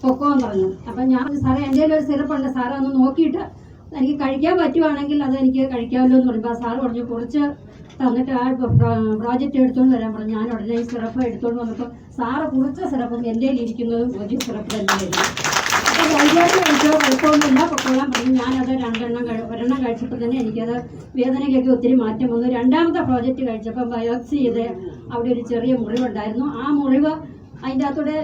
പൊക്കോന്ന് പറഞ്ഞു. അപ്പം ഞാൻ സാറേ എൻ്റെ ഒരു സിറപ്പുണ്ട്, സാറ് ഒന്ന് നോക്കിയിട്ട് എനിക്ക് കഴിക്കാൻ പറ്റുവാണെങ്കിൽ അത് എനിക്ക് കഴിക്കാമല്ലോ എന്ന് പറയുമ്പോൾ സാറ് പറഞ്ഞു കുറച്ച് തന്നിട്ട് ആ പ്രോജക്റ്റ് എടുത്തുകൊണ്ട് വരാൻ പറഞ്ഞു. ഞാൻ ഉടനെ ഈ സിറപ്പ് എടുത്തുകൊണ്ട് വന്നപ്പോൾ സാറ് കുറിച്ച സിറപ്പും എൻ്റെ ഇരിക്കുന്നതും ഒരു സിറപ്പ് തന്നെയായിരുന്നു. അപ്പോൾ വൈകാതെ കഴിച്ചോ കുഴപ്പമൊന്നുമില്ല പൊക്കോളാൻ പറഞ്ഞു. ഞാനത് ഒരെണ്ണം കഴിച്ചപ്പോൾ തന്നെ എനിക്കത് വേദനയ്ക്കൊക്കെ ഒത്തിരി മാറ്റം വന്നു. രണ്ടാമത്തെ പ്രോജക്റ്റ് കഴിച്ചപ്പോൾ ബയോപ്സി ചെയ്ത് അവിടെ ഒരു ചെറിയ മുറിവുണ്ടായിരുന്നു. ആ മുറിവ് അതിൻ്റെ അകത്തൂടെ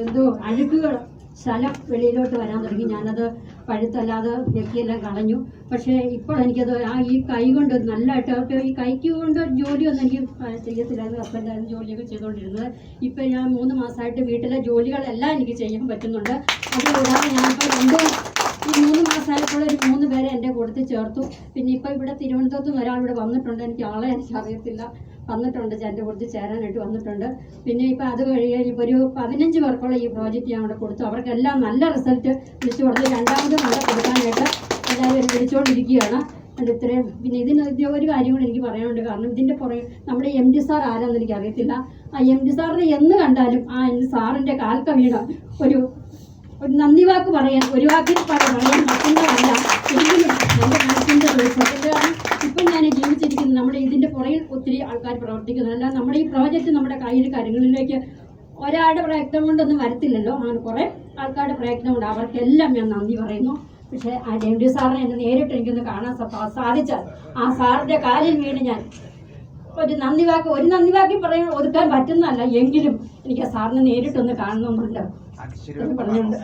എന്തോ അഴുക്കുകൾ സ്ഥലം വെളിയിലോട്ട് വരാൻ തുടങ്ങി. ഞാനത് പഴുത്തല്ലാതെ ഞെക്കിയെല്ലാം കളഞ്ഞു. പക്ഷേ ഇപ്പോൾ എനിക്കത് ഈ കൈ കൊണ്ട് നല്ലതായിട്ട് ഈ കൈക്ക് കൊണ്ട് ജോലിയൊന്നും എനിക്ക് ചെയ്യത്തില്ലായിരുന്നു. ഹസ്ബൻഡായിരുന്നു ജോലിയൊക്കെ ചെയ്തുകൊണ്ടിരുന്നത്. ഇപ്പം ഞാൻ 3 മാസമായിട്ട് വീട്ടിലെ ജോലികളെല്ലാം എനിക്ക് ചെയ്യാൻ പറ്റുന്നുണ്ട്. അതുകൂടാതെ ഞാനിപ്പോൾ ഈ 3 മാസമായപ്പോൾ ഒരു 3 പേരെ എൻ്റെ കൂട്ടത്തിൽ ചേർത്തു. പിന്നെ ഇപ്പം ഇവിടെ തിരുവനന്തപുരത്ത് നിന്ന് ഒരാളിവിടെ വന്നിട്ടുണ്ട്. എനിക്കറിയത്തില്ല, വന്നിട്ടുണ്ട്, എൻ്റെ കൂട്ടത്തിൽ ചേരാനായിട്ട് വന്നിട്ടുണ്ട്. പിന്നെ ഇപ്പം അത് കഴിയുമ്പോൾ ഒരു 15 പേർക്കുള്ള ഈ പ്രോജക്റ്റ് ഞാൻ അവിടെ കൊടുത്തു. അവർക്കെല്ലാം നല്ല റിസൾട്ട് വിളിച്ചു കൊടുത്ത് രണ്ടാമത് നല്ല കൊടുക്കാനായിട്ട് എല്ലാവരും വിളിച്ചുകൊണ്ടിരിക്കുകയാണ്. ഇത്രയും പിന്നെ ഇതിന് ഒരു കാര്യം കൂടെ എനിക്ക് പറയാനുണ്ട്. കാരണം ഇതിൻ്റെ പുറകെ നമ്മുടെ MD സാർ ആരാന്ന് എനിക്ക് അറിയത്തില്ല. ആ MD സാറിനെ എന്ന് കണ്ടാലും ആ സാറിൻ്റെ കാൽക്ക വീണ ഒരു നന്ദി വാക്ക് പറയാൻ, ഒരു വാക്കിൽ പറയാൻ പറ്റുന്നതല്ല. എങ്കിലും എൻ്റെ മനസ്സിൻ്റെ കാരണം ഇപ്പം ഞാൻ ജീവിച്ചിരിക്കുന്നത് നമ്മുടെ ഇതിൻ്റെ പുറകിൽ ഒത്തിരി ആൾക്കാർ പ്രവർത്തിക്കുന്നില്ല. നമ്മുടെ ഈ പ്രോജക്റ്റ് നമ്മുടെ കാര്യങ്ങളിലേക്ക് ഒരാളുടെ പ്രയത്നം കൊണ്ടൊന്നും വരത്തില്ലല്ലോ. അങ്ങനെ കുറേ ആൾക്കാരുടെ പ്രയത്നമുണ്ട്. അവർക്കെല്ലാം ഞാൻ നന്ദി പറയുന്നു. പക്ഷേ ആ MD സാറിനെ എന്നെ നേരിട്ട് എനിക്കൊന്ന് കാണാൻ സാധിച്ചാൽ ആ സാറിൻ്റെ കാലിൽ വീണ് ഞാൻ ഒരു നന്ദി വാക്കി പറയാൻ ഒതുക്കാൻ പറ്റുന്നതല്ല. എങ്കിലും എനിക്ക് ആ സാറിനെ നേരിട്ടൊന്ന് കാണണമെന്നുണ്ട് പറഞ്ഞുകൊണ്ട്